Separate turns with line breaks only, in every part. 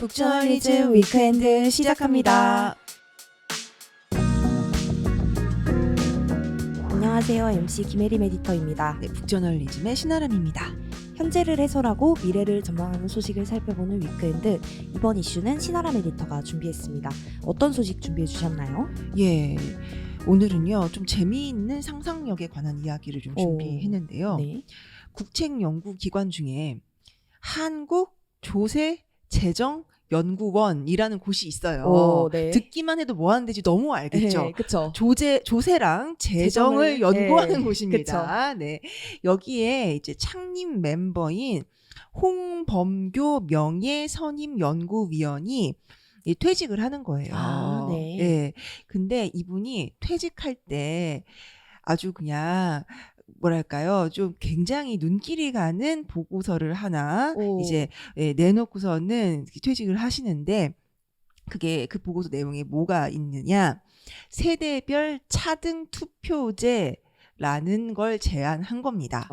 북저널리즘 위크엔드 시작합니다.
안녕하세요. MC 김혜림 에디터입니다.
네, 북저널리즘의 신아람입니다.
현재를 해설하고 미래를 전망하는 소식을 살펴보는 위크엔드. 이번 이슈는 신아람 에디터가 준비했습니다. 어떤 소식 준비해 주셨나요?
예, 오늘은요 좀 재미있는 상상력에 관한 이야기를 좀 준비했는데요.
네.
국책연구기관 중에 한국조세재정연구원이라는 곳이 있어요.
네.
듣기만 해도 뭐 하는 데인지 너무 알겠죠.
네, 그쵸.
조세랑 재정을 연구하는
네,
곳입니다. 네. 여기에 이제 창립 멤버인 홍범교 명예선임연구위원이 퇴직을 하는 거예요.
아, 네.
예. 근데 이분이 퇴직할 때 아주 그냥 뭐랄까요, 좀 굉장히 눈길이 가는 보고서를 하나 이제 내놓고서는 퇴직을 하시는데, 그게 그 보고서 내용에 뭐가 있느냐, 세대별 차등 투표제라는 걸 제안한 겁니다.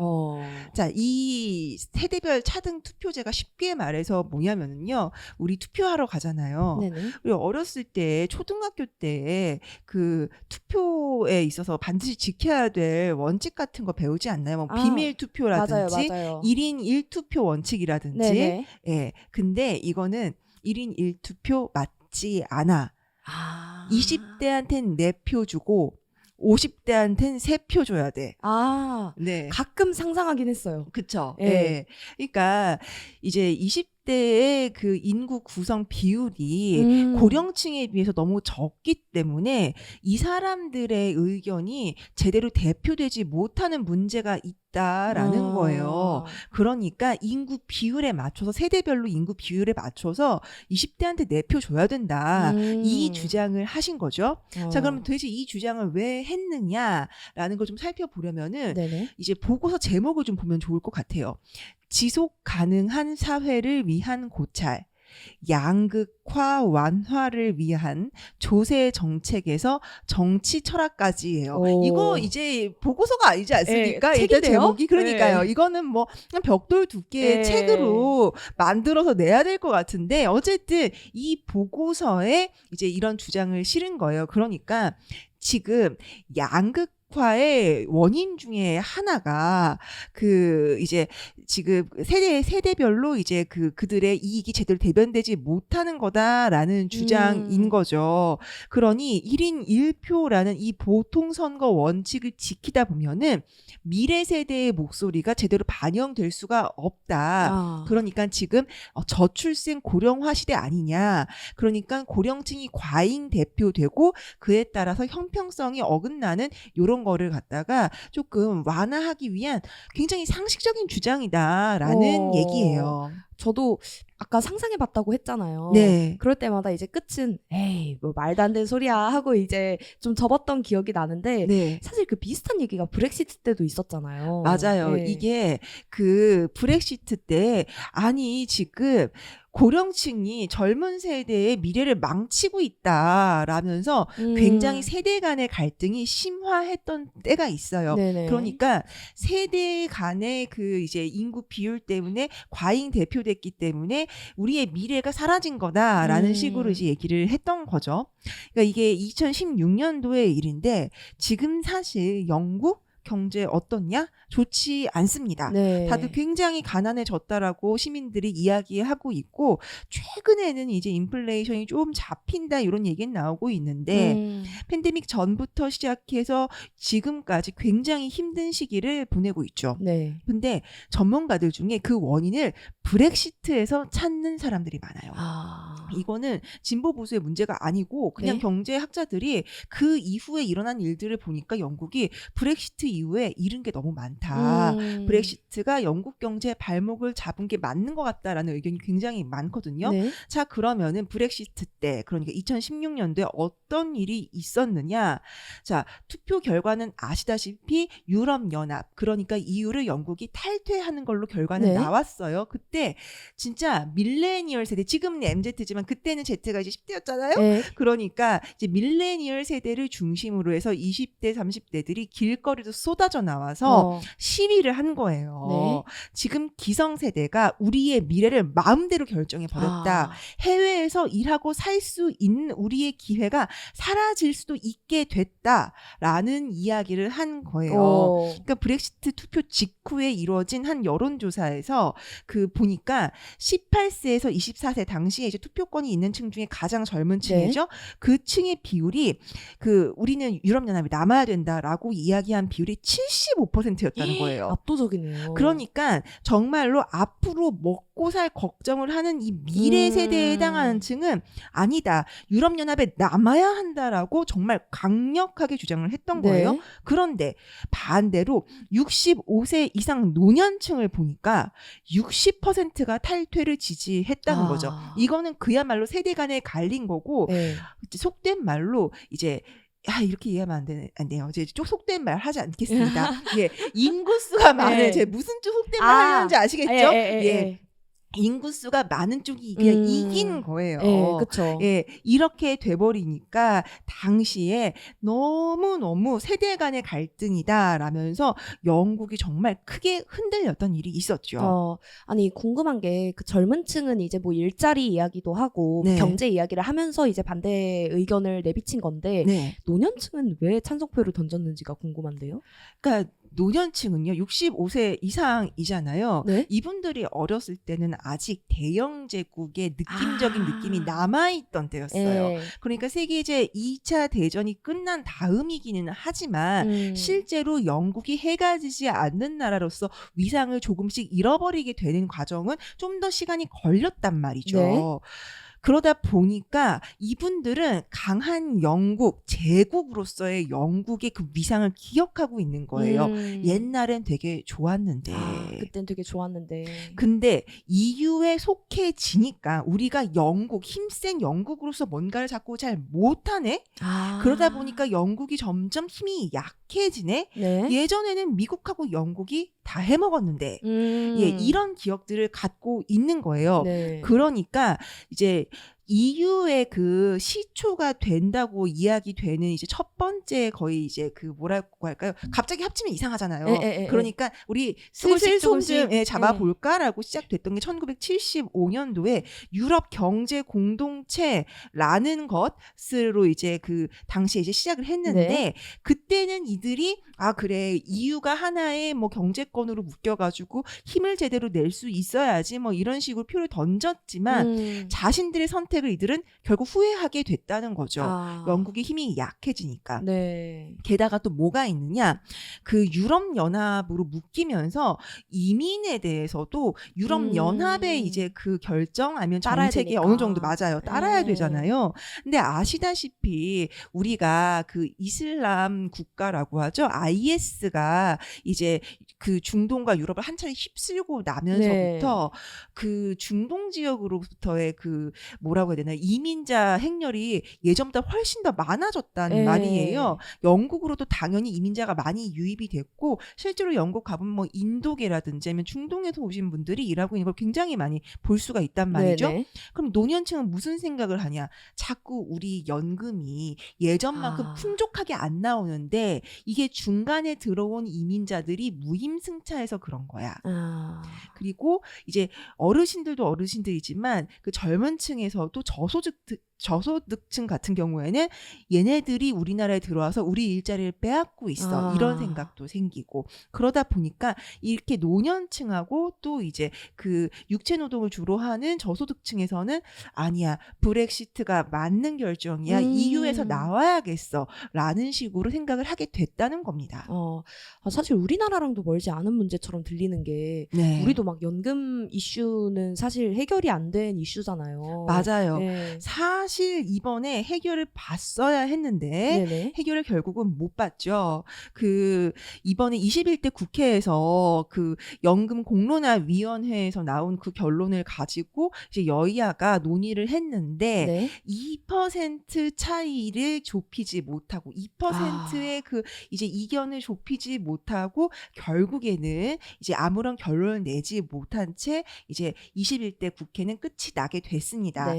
자, 이 세대별 차등 투표제가 쉽게 말해서 뭐냐면요, 우리 투표하러 가잖아요.
네네.
우리 어렸을 때 초등학교 때 그 투표에 있어서 반드시 지켜야 될 원칙 같은 거 배우지 않나요? 뭐 비밀 투표라든지
맞아요.
1인 1투표 원칙이라든지.
네네.
예. 근데 이거는 1인 1투표 맞지 않아. 20대한텐 4표 주고 50대한텐 3표 줘야 돼. 네.
가끔 상상하긴 했어요.
그쵸.
예.
예. 그러니까 이제 20대의 그 인구 구성 비율이 고령층에 비해서 너무 적기 때문에 이 사람들의 의견이 제대로 대표되지 못하는 문제가 있다라는 거예요. 그러니까 인구 비율에 맞춰서, 세대별로 인구 비율에 맞춰서 20대한테 4표 줘야 된다. 이 주장을 하신 거죠. 자, 그러면 도대체 이 주장을 왜 했느냐라는 걸 좀 살펴보려면은
네네.
이제 보고서 제목을 좀 보면 좋을 것 같아요. 지속 가능한 사회를 위한 고찰, 양극화 완화를 위한 조세 정책에서 정치 철학까지예요. 이거 이제 보고서가 아니지 않습니까?
네,
일단
책인데요?
제목이. 그러니까요.
네.
이거는 뭐 그냥 벽돌 두께의
네.
책으로 만들어서 내야 될 것 같은데, 어쨌든 이 보고서에 이제 이런 주장을 실은 거예요. 그러니까 지금 양극화의 원인 중에 하나가 그 이제 지금 세대별로 이제 그들의 이익이 제대로 대변되지 못하는 거다라는 주장인 거죠. 그러니 1인 1표라는 이 보통선거 원칙을 지키다 보면은 미래 세대의 목소리가 제대로 반영될 수가 없다. 그러니까 지금 저출생 고령화 시대 아니냐. 그러니까 고령층이 과잉 대표되고 그에 따라서 형평성이 어긋나는 이런 거를 갖다가 조금 완화하기 위한 굉장히 상식적인 주장이다라는 얘기예요.
저도 아까 상상해봤다고 했잖아요.
네.
그럴 때마다 이제 끝은 에이 뭐 말도 안 되는 소리야 하고 이제 좀 접었던 기억이 나는데,
네.
사실 그 비슷한 얘기가 브렉시트 때도 있었잖아요.
맞아요.
네.
이게 그 브렉시트 때, 아니 지금 고령층이 젊은 세대의 미래를 망치고 있다라면서 굉장히 세대 간의 갈등이 심화했던 때가 있어요.
네네.
그러니까 세대 간의 그 이제 인구 비율 때문에 과잉 대표됐기 때문에 우리의 미래가 사라진 거다라는 식으로 이제 얘기를 했던 거죠. 그러니까 이게 2016년도의 일인데, 지금 사실 영국 경제 어떻냐? 좋지 않습니다.
네.
다들 굉장히 가난해졌다라고 시민들이 이야기하고 있고, 최근에는 이제 인플레이션이 좀 잡힌다 이런 얘기는 나오고 있는데, 팬데믹 전부터 시작해서 지금까지 굉장히 힘든 시기를 보내고 있죠.
네.
근데 전문가들 중에 그 원인을 브렉시트에서 찾는 사람들이 많아요. 이거는 진보 보수의 문제가 아니고 그냥
네?
경제학자들이 그 이후에 일어난 일들을 보니까 영국이 브렉시트 이후에 잃은 게 너무 많다. 브렉시트가 영국 경제의 발목을 잡은 게 맞는 것 같다라는 의견이 굉장히 많거든요.
네.
자, 그러면은 브렉시트 때, 그러니까 2016년도에 어떤 일이 있었느냐? 자, 투표 결과는 아시다시피 유럽연합, 그러니까 EU를 영국이 탈퇴하는 걸로 결과는
네.
나왔어요. 그때 진짜 밀레니얼 세대, 지금은 MZ지만 아시겠지만 그때는 Z가 이제 10대였잖아요.
네.
그러니까 이제 밀레니얼 세대를 중심으로 해서 20대, 30대들이 길거리로 쏟아져 나와서 시위를 한 거예요.
네.
지금 기성세대가 우리의 미래를 마음대로 결정해 버렸다. 해외에서 일하고 살 수 있는 우리의 기회가 사라질 수도 있게 됐다라는 이야기를 한 거예요. 그러니까 브렉시트 투표 직후에 이루어진 한 여론조사에서 그 보니까 18세에서 24세 당시에 이제 투표권이 있는 층 중에 가장 젊은 층이죠. 그 층의 비율이 그 우리는 유럽연합에 남아야 된다라고 이야기한 비율이 75%였다는 거예요.
압도적이네요.
그러니까 정말로 앞으로 먹고 살 걱정을 하는 이 미래 세대에 해당하는 층은 아니다. 유럽연합에 남아야 한다라고 정말 강력하게 주장을 했던 거예요. 그런데 반대로 65세 이상 노년층을 보니까 60%가 탈퇴를 지지했다는 거죠. 이거는 그야말로 세대 간에 갈린 거고 속된 말로 이제 이렇게 이해하면 안 돼요. 이제 쪽 속된 말 하지 않겠습니다. 예, 인구수가 많은 제 무슨 쪽 속된 말 하는지 아시겠죠? 예. 인구수가 많은 쪽이 그냥 이긴 거예요.
그렇죠.
예, 이렇게 돼버리니까 당시에 너무너무 세대 간의 갈등이다라면서 영국이 정말 크게 흔들렸던 일이 있었죠.
아니 궁금한 게 그 젊은 층은 이제 뭐 일자리 이야기도 하고 경제 이야기를 하면서 이제 반대 의견을 내비친 건데 노년층은 왜 찬성표를 던졌는지가 궁금한데요.
그러니까 노년층은요 65세 이상이잖아요. 이분들이 어렸을 때는 아직 대영 제국의 느낌적인 느낌이 남아있던 때였어요. 그러니까 세계제 2차 대전이 끝난 다음이기는 하지만 실제로 영국이 해가 지지 않는 나라로서 위상을 조금씩 잃어버리게 되는 과정은 좀 더 시간이 걸렸단 말이죠. 그러다 보니까 이분들은 강한 영국, 제국으로서의 영국의 그 위상을 기억하고 있는 거예요. 옛날엔 되게 좋았는데.
그땐 되게 좋았는데.
근데 EU에 속해지니까 우리가 영국, 힘센 영국으로서 뭔가를 자꾸 잘 못하네? 그러다 보니까 영국이 점점 힘이 약해지네? 예전에는 미국하고 영국이 다 해먹었는데 이런 기억들을 갖고 있는 거예요. 그러니까 이제 EU의 그 시초가 된다고 이야기되는 이제 첫 번째 거의 이제 그 뭐라고 할까요? 갑자기 합치면 이상하잖아요. 그러니까 우리 슬슬 손 좀 잡아볼까라고 시작됐던 게 1975년도에 유럽 경제 공동체라는 것으로 이제 그 당시에 이제 시작을 했는데 그때는 이들이 그래 EU가 하나의 뭐 경제권으로 묶여가지고 힘을 제대로 낼 수 있어야지 뭐 이런 식으로 표를 던졌지만 자신들의 선택을 이들은 결국 후회하게 됐다는 거죠. 영국의 힘이 약해지니까. 게다가 또 뭐가 있느냐? 그 유럽연합으로 묶이면서 이민에 대해서도 유럽연합의 이제 그 결정 아니면 정책에 어느 정도 따라야 되잖아요. 근데 아시다시피 우리가 그 이슬람 국가라고 하죠. IS가 이제 그 중동과 유럽을 한 차례 휩쓸고 나면서부터 그 중동 지역으로부터의 그 뭐라고 해야 되나 이민자 행렬이 예전보다 훨씬 더 많아졌다는 말이에요. 영국으로도 당연히 이민자가 많이 유입이 됐고 실제로 영국 가보면 뭐 인도계라든지 아니면 중동에서 오신 분들이 일하고 있는 걸 굉장히 많이 볼 수가 있단 말이죠. 그럼 노년층은 무슨 생각을 하냐? 자꾸 우리 연금이 예전만큼 풍족하게 안 나오는데 이게 중간에 들어온 이민자들이 무임승차해서 그런 거야. 그리고 이제 어르신들도 어르신들이지만 그 젊은 층에서도 저소득층 같은 경우에는 얘네들이 우리나라에 들어와서 우리 일자리를 빼앗고 있어. 이런 생각도 생기고 그러다 보니까 이렇게 노년층하고 또 이제 그 육체 노동을 주로 하는 저소득층에서는 아니야. 브렉시트가 맞는 결정이야. EU에서 나와야겠어. 라는 식으로 생각을 하게 됐다는 겁니다.
사실 우리나라랑도 멀지 않은 문제처럼 들리는 게 우리도 막 연금 이슈는 사실 해결이 안 된 이슈잖아요.
맞아요. 사실 이번에 해결을 봤어야 했는데 해결을 결국은 못 봤죠. 그 이번에 21대 국회에서 그 연금 공론화 위원회에서 나온 그 결론을 가지고 이제 여야가 논의를 했는데 2% 차이를 좁히지 못하고 2%의 그 이제 이견을 좁히지 못하고 결국에는 이제 아무런 결론을 내지 못한 채 이제 21대 국회는 끝이 나게 됐습니다.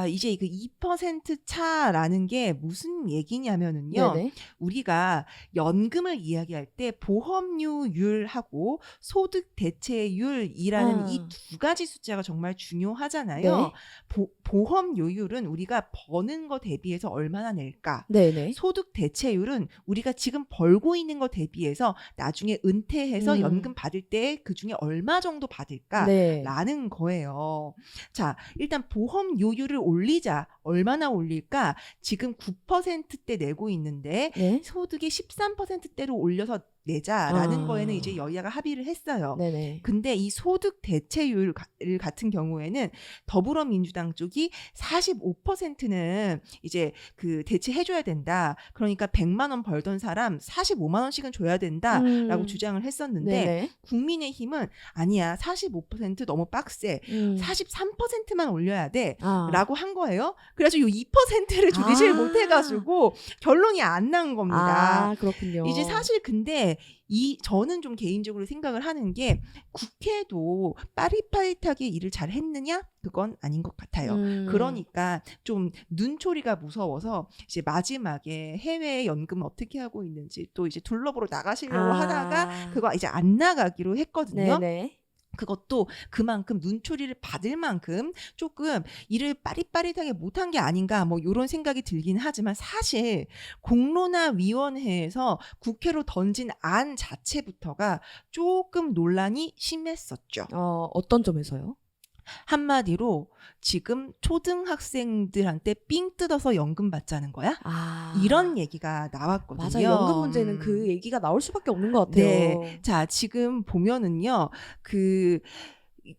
이제 그 2% 차라는 게 무슨 얘기냐면은요.
네네.
우리가 연금을 이야기할 때 보험료율하고 소득 대체율이라는 이 두 가지 숫자가 정말 중요하잖아요.
네.
보험료율은 우리가 버는 거 대비해서 얼마나 낼까?
네네.
소득 대체율은 우리가 지금 벌고 있는 거 대비해서 나중에 은퇴해서 연금 받을 때 그중에 얼마 정도 받을까라는
네.
거예요. 자, 일단 보험료율을 올리자. 얼마나 올릴까? 지금 9%대 내고 있는데
네.
소득이 13%대로 올려서 내자라는 거에는 이제 여야가 합의를 했어요.
네네.
근데 이 소득 대체율 같은 경우에는 더불어민주당 쪽이 45%는 이제 그 대체해줘야 된다. 그러니까 100만 원 벌던 사람 45만 원씩은 줘야 된다라고 주장을 했었는데
네네.
국민의힘은 아니야 45% 너무 빡세. 43%만 올려야 돼라고 한 거예요. 그래서 이 2%를 조기실 못해가지고 결론이 안 난 겁니다.
그렇군요.
이제 사실 근데 저는 좀 개인적으로 생각을 하는 게 국회도 빠릿빠릿하게 일을 잘 했느냐? 그건 아닌 것 같아요. 그러니까 좀 눈초리가 무서워서 이제 마지막에 해외 연금 어떻게 하고 있는지 또 이제 둘러보러 나가시려고 하다가 그거 이제 안 나가기로 했거든요.
네네.
그것도 그만큼 눈초리를 받을 만큼 조금 일을 빠릿빠릿하게 못한 게 아닌가 뭐 이런 생각이 들긴 하지만 사실 공론화위원회에서 국회로 던진 안 자체부터가 조금 논란이 심했었죠.
어떤 점에서요?
한마디로 지금 초등학생들한테 삥 뜯어서 연금 받자는 거야? 이런 얘기가 나왔거든요.
맞아요. 연금 문제는 그 얘기가 나올 수밖에 없는 것 같아요.
네. 자, 지금 보면은요.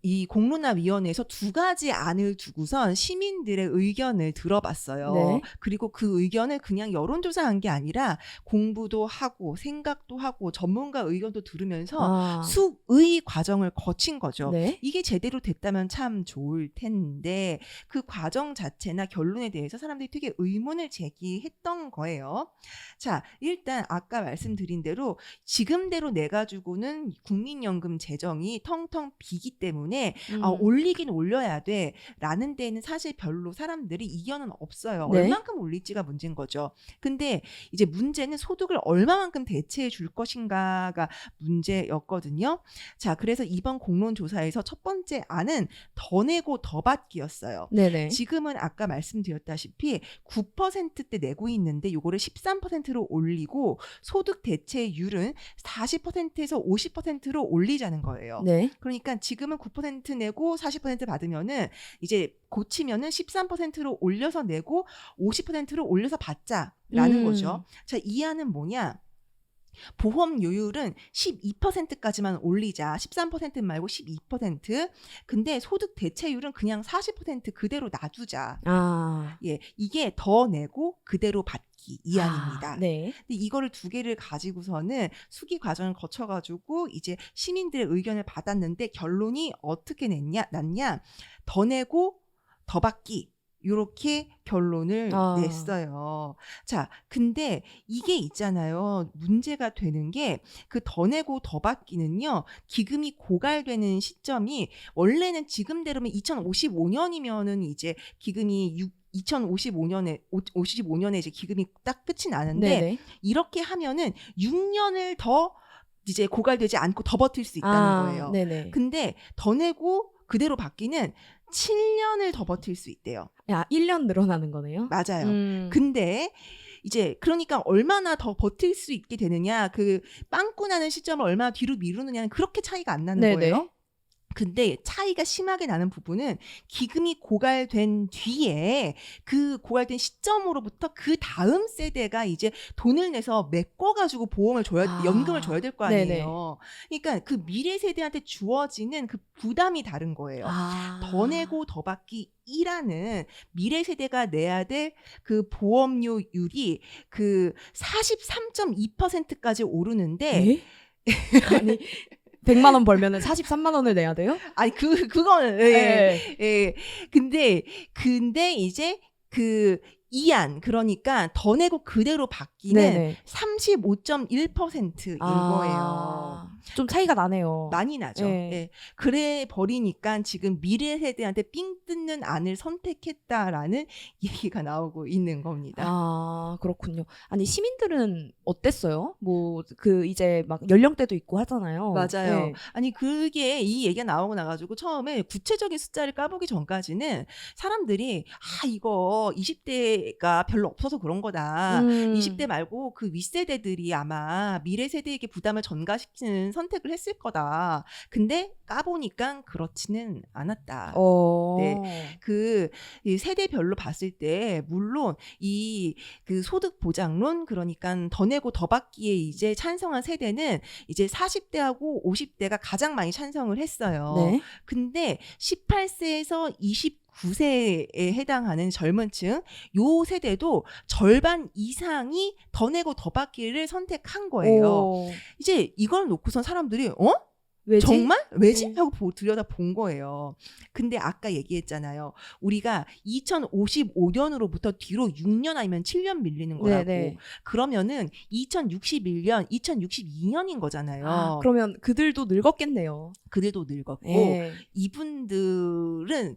이 공론화위원회에서 두 가지 안을 두고선 시민들의 의견을 들어봤어요.
네.
그리고 그 의견을 그냥 여론조사한 게 아니라 공부도 하고 생각도 하고 전문가 의견도 들으면서 수의 과정을 거친 거죠.
네.
이게 제대로 됐다면 참 좋을 텐데 그 과정 자체나 결론에 대해서 사람들이 되게 의문을 제기했던 거예요. 자, 일단 아까 말씀드린 대로 지금대로 내가지고는 국민연금 재정이 텅텅 비기 때문에 올리긴 올려야 돼 라는 데는 사실 별로 사람들이 이견은 없어요.
네.
얼만큼 올릴지가 문제인 거죠. 근데 이제 문제는 소득을 얼마만큼 대체해 줄 것인가가 문제였거든요. 자, 그래서 이번 공론조사에서 첫 번째 안은 더 내고 더 받기였어요.
네네.
지금은 아까 말씀드렸다시피 9%대 내고 있는데 요거를 13%로 올리고 소득 대체율은 40%에서 50%로 올리자는 거예요.
네.
그러니까 지금은 9% 내고 40% 받으면은 이제 고치면은 13%로 올려서 내고 50%로 올려서 받자라는 거죠. 자, 이 안은 뭐냐? 보험료율은 12%까지만 올리자. 13% 말고 12%. 근데 소득 대체율은 그냥 40% 그대로 놔두자. 예, 이게 더 내고 그대로 받기 이 안입니다.
네.
근데 이거를 두 개를 가지고서는 수기 과정을 거쳐가지고 이제 시민들의 의견을 받았는데 결론이 어떻게 났냐? 더 내고 더 받기. 이렇게 결론을 냈어요. 자, 근데 이게 있잖아요. 문제가 되는 게 그 더 내고 더 받기는요. 기금이 고갈되는 시점이 원래는 지금대로면 2055년이면은 이제 기금이 2055년에 이제 기금이 딱 끝이 나는데
네네.
이렇게 하면은 6년을 더 이제 고갈되지 않고 더 버틸 수 있다는 거예요.
네네.
근데 더 내고 그대로 받기는 7년을 더 버틸 수 있대요.
1년 늘어나는 거네요.
맞아요. 근데 이제 그러니까 얼마나 더 버틸 수 있게 되느냐, 그 빵꾸 나는 시점을 얼마나 뒤로 미루느냐는 그렇게 차이가 안 나는
네네.
거예요. 근데 차이가 심하게 나는 부분은 기금이 고갈된 뒤에 그 고갈된 시점으로부터 그 다음 세대가 이제 돈을 내서 메꿔가지고 보험을 연금을 줘야 될 거 아니에요.
네네.
그러니까 그 미래 세대한테 주어지는 그 부담이 다른 거예요. 더 내고 더 받기 1라는 미래 세대가 내야 될 그 보험료율이 그 43.2%까지 오르는데
아니 100만 원 벌면은 43만 원을 내야 돼요?
아니 그거는 근데 이제 그 이안 그러니까 더 내고 그대로 받기는
네네.
35.1%인 거예요.
좀 차이가 나네요.
많이 나죠.
네.
예. 그래 버리니까 지금 미래 세대한테 삥 뜯는 안을 선택했다라는 얘기가 나오고 있는 겁니다.
아, 그렇군요. 아니, 시민들은 어땠어요? 뭐, 이제 막 연령대도 있고 하잖아요.
맞아요.
네.
아니 그게 이 얘기가 나오고 나가지고 처음에 구체적인 숫자를 까보기 전까지는 사람들이 이거 20대가 별로 없어서 그런 거다. 20대 말고 그 윗세대들이 아마 미래 세대에게 부담을 전가시키는 선택을 했을 거다. 근데 까보니까 그렇지는 않았다. 네. 이 세대별로 봤을 때 물론 이 그 소득 보장론 그러니까 더 내고 더 받기에 이제 찬성한 세대는 이제 40대하고 50대가 가장 많이 찬성을 했어요.
네.
근데 18세에서 29세에 해당하는 젊은 층, 요 세대도 절반 이상이 더 내고 더 받기를 선택한 거예요. 이제 이걸 놓고선 사람들이
왜지?
정말? 왜지? 하고 들여다 본 거예요. 근데 아까 얘기했잖아요. 우리가 2055년으로부터 뒤로 6년 아니면 7년 밀리는 거라고.
네네.
그러면은 2061년, 2062년인 거잖아요.
그러면 그들도 늙었겠네요.
그들도 늙었고
네.
이분들은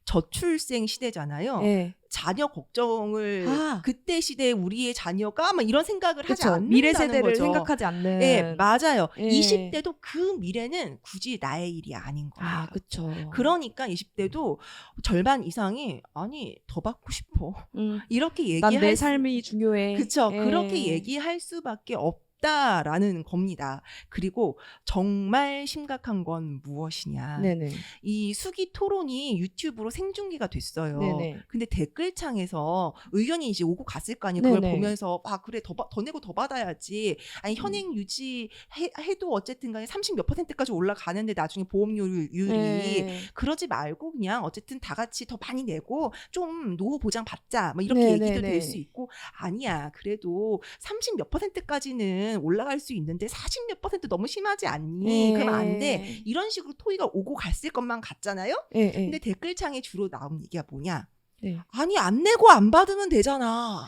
저출생 시대잖아요.
네.
자녀 걱정을 그때 시대에 우리의 자녀가 막 이런 생각을 하지 않는다는
미래 세대를
거죠.
생각하지 않는.
네, 맞아요.
네.
20대도 그 미래는 굳이 나의 일이 아닌 거예요.
그렇죠.
그러니까 20대도 절반 이상이 아니 더 받고 싶어. 이렇게 얘기할
난 내 삶이 중요해.
그렇죠. 그렇게 얘기할 수밖에 없다라는 겁니다. 그리고 정말 심각한 건 무엇이냐.
네네.
이 수기 토론이 유튜브로 생중계가 됐어요.
네네.
근데 댓글창에서 의견이 이제 오고 갔을 거 아니에요. 그걸
네네.
보면서 그래 더 내고 더 받아야지. 아니 현행 유지 해도 어쨌든 간에 30 몇 %까지 올라가는데 나중에 보험료율이
네.
그러지 말고 그냥 어쨌든 다 같이 더 많이 내고 좀 노후 보장 받자. 뭐 이렇게 얘기도 될 수 있고 아니야. 그래도 30 몇 %까지는 올라갈 수 있는데 40 몇 % 너무 심하지 않니? 그럼 안 돼. 이런 식으로 토의가 오고 갔을 것만 같잖아요. 근데 댓글창에 주로 나온 얘기가 뭐냐? 아니 안 내고 안 받으면 되잖아.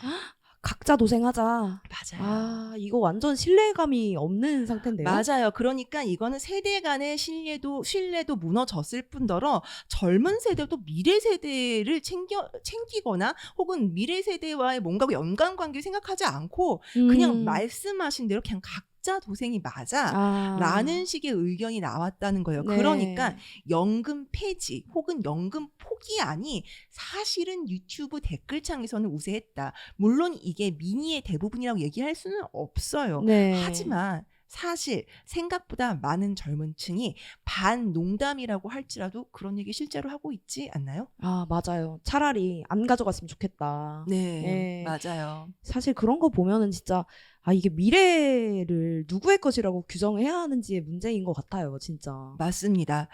각자 도생하자.
맞아요.
이거 완전 신뢰감이 없는 상태인데요.
맞아요. 그러니까 이거는 세대 간의 신뢰도 무너졌을 뿐더러 젊은 세대도 미래 세대를 챙기거나 혹은 미래 세대와의 뭔가 연관관계를 생각하지 않고 그냥 말씀하신 대로 그냥 각자 도생이 맞아 라는 식의 의견이 나왔다는 거예요.
네.
그러니까 연금 폐지 혹은 연금 포기안이 사실은 유튜브 댓글창에서는 우세했다. 물론 이게 민의의 대부분이라고 얘기할 수는 없어요. 하지만 사실 생각보다 많은 젊은 층이 반농담이라고 할지라도 그런 얘기 실제로 하고 있지 않나요?
맞아요. 차라리 안 가져갔으면 좋겠다.
네. 맞아요.
사실 그런 거 보면은 진짜 이게 미래를 누구의 것이라고 규정해야 하는지의 문제인 것 같아요, 진짜.
맞습니다.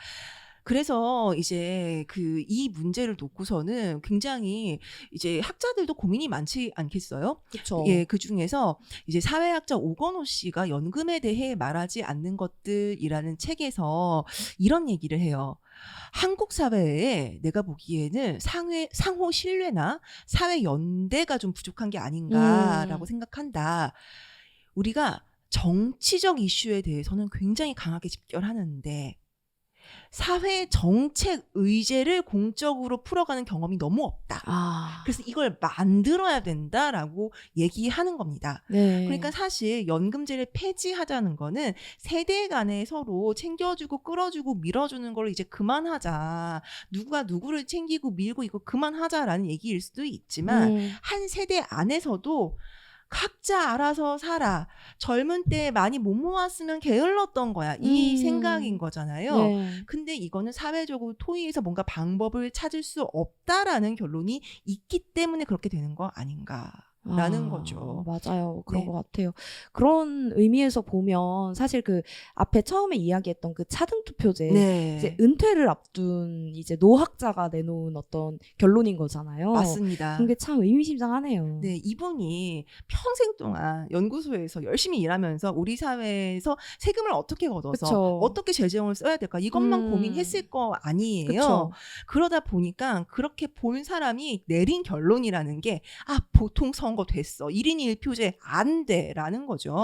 그래서 이제 이 문제를 놓고서는 굉장히 이제 학자들도 고민이 많지 않겠어요?
그렇죠.
예, 그 중에서 이제 사회학자 오건호 씨가 연금에 대해 말하지 않는 것들이라는 책에서 이런 얘기를 해요. 한국 사회에 내가 보기에는 상호 신뢰나 사회 연대가 좀 부족한 게 아닌가라고 생각한다. 우리가 정치적 이슈에 대해서는 굉장히 강하게 집결하는데 사회 정책 의제를 공적으로 풀어가는 경험이 너무 없다. 그래서 이걸 만들어야 된다라고 얘기하는 겁니다. 그러니까 사실 연금제를 폐지하자는 거는 세대 간에 서로 챙겨주고 끌어주고 밀어주는 걸 이제 그만하자. 누가 누구를 챙기고 밀고 이거 그만하자라는 얘기일 수도 있지만 한 세대 안에서도 각자 알아서 살아. 젊은 때 많이 못 모았으면 게을렀던 거야. 이 생각인 거잖아요. 근데 이거는 사회적으로 토의해서 뭔가 방법을 찾을 수 없다라는 결론이 있기 때문에 그렇게 되는 거 아닌가. 라는 거죠.
맞아요. 그런
네.
것 같아요. 그런 의미에서 보면 사실 그 앞에 처음에 이야기했던 그 차등 투표제
네.
이제 은퇴를 앞둔 이제 노학자가 내놓은 어떤 결론인 거잖아요.
맞습니다.
그게 참 의미심장하네요.
네, 이분이 평생 동안 연구소에서 열심히 일하면서 우리 사회에서 세금을 어떻게 걷어서
그쵸.
어떻게 재정을 써야 될까 이것만 고민했을 거 아니에요.
그쵸.
그러다 보니까 그렇게 본 사람이 내린 결론이라는 게 보통 선거 됐어. 1인 1표제 안 돼라는 거죠.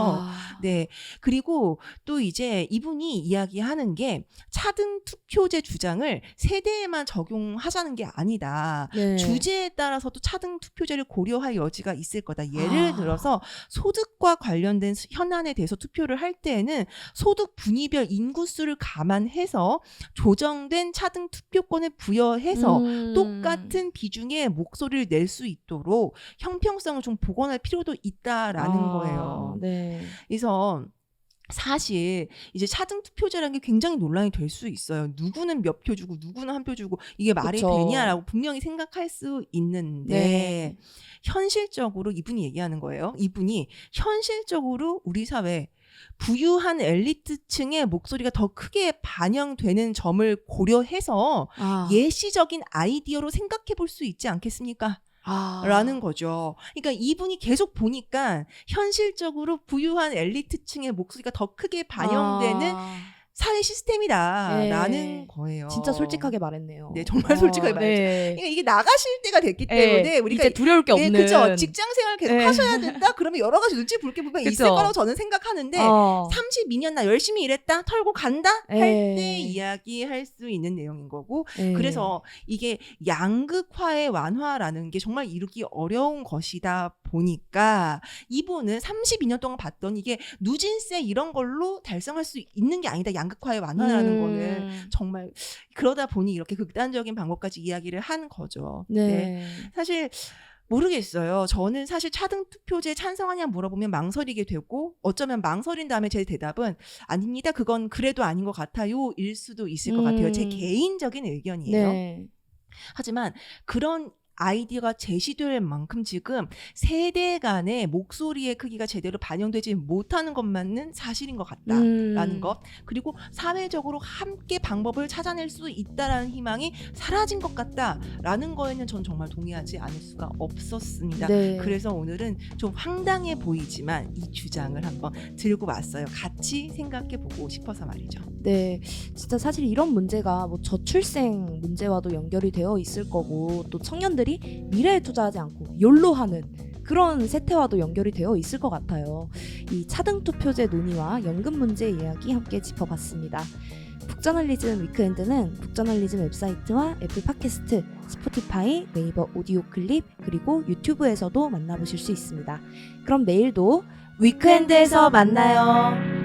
네. 그리고 또 이제 이분이 이야기하는 게 차등 투표제 주장을 세대에만 적용하자는 게 아니다.
네.
주제에 따라서도 차등 투표제를 고려할 여지가 있을 거다. 예를 들어서 소득과 관련된 현안에 대해서 투표를 할 때에는 소득 분위별 인구수를 감안해서 조정된 차등 투표권을 부여해서 똑같은 비중의 목소리를 낼 수 있도록 형평성을 좀 복원할 필요도 있다라는 거예요.
네.
그래서 사실 이제 차등 투표제라는 게 굉장히 논란이 될 수 있어요. 누구는 몇 표 주고 누구는 한 표 주고 이게 말이
그쵸.
되냐라고 분명히 생각할 수 있는데
네.
현실적으로 이분이 얘기하는 거예요. 이분이 현실적으로 우리 사회 부유한 엘리트층의 목소리가 더 크게 반영되는 점을 고려해서 예시적인 아이디어로 생각해 볼 수 있지 않겠습니까? 라는 거죠. 그러니까 이분이 계속 보니까 현실적으로 부유한 엘리트층의 목소리가 더 크게 반영되는 사회 시스템이다라는 거예요.
진짜 솔직하게 말했네요.
네, 정말 솔직하게 말했죠.
네.
그러니까 이게 나가실 때가 됐기 때문에 우리가
이제 두려울 게 없는.
그죠. 직장 생활 계속 하셔야 된다. 그러면 여러 가지 눈치 볼 게 분명 있을 거라고 저는 생각하는데 32년 나 열심히 일했다. 털고 간다 할 때 이야기할 수 있는 내용인 거고 그래서 이게 양극화의 완화라는 게 정말 이루기 어려운 것이다 보니까 이분은 32년 동안 봤던 이게 누진세 이런 걸로 달성할 수 있는 게 아니다. 양극화의 완화라는 거는 정말 그러다 보니 이렇게 극단적인 방법까지 이야기를 한 거죠. 네. 사실 모르겠어요. 저는 사실 차등 투표제 찬성하냐 물어보면 망설이게 되고 어쩌면 망설인 다음에 제 대답은 아닙니다. 그건 그래도 아닌 것 같아요. 일 수도 있을 것 같아요. 제 개인적인 의견이에요.
네.
하지만 그런 아이디어가 제시될 만큼 지금 세대 간의 목소리의 크기가 제대로 반영되지 못하는 것만은 사실인 것 같다라는 것. 그리고 사회적으로 함께 방법을 찾아낼 수 있다라는 희망이 사라진 것 같다라는 거에는 전 정말 동의하지 않을 수가 없었습니다.
네.
그래서 오늘은 좀 황당해 보이지만 이 주장을 한번 들고 왔어요. 같이 생각해보고 싶어서 말이죠.
네, 진짜 사실 이런 문제가 뭐 저출생 문제와도 연결이 되어 있을 거고 또 청년들이 미래에 투자하지 않고 욜로하는 그런 세태와도 연결이 되어 있을 것 같아요. 이 차등 투표제 논의와 연금 문제 이야기 함께 짚어봤습니다. 북저널리즘 위크엔드는 북저널리즘 웹사이트와 애플 팟캐스트, 스포티파이, 네이버 오디오 클립 그리고 유튜브에서도 만나보실 수 있습니다. 그럼 내일도 위크엔드에서 만나요.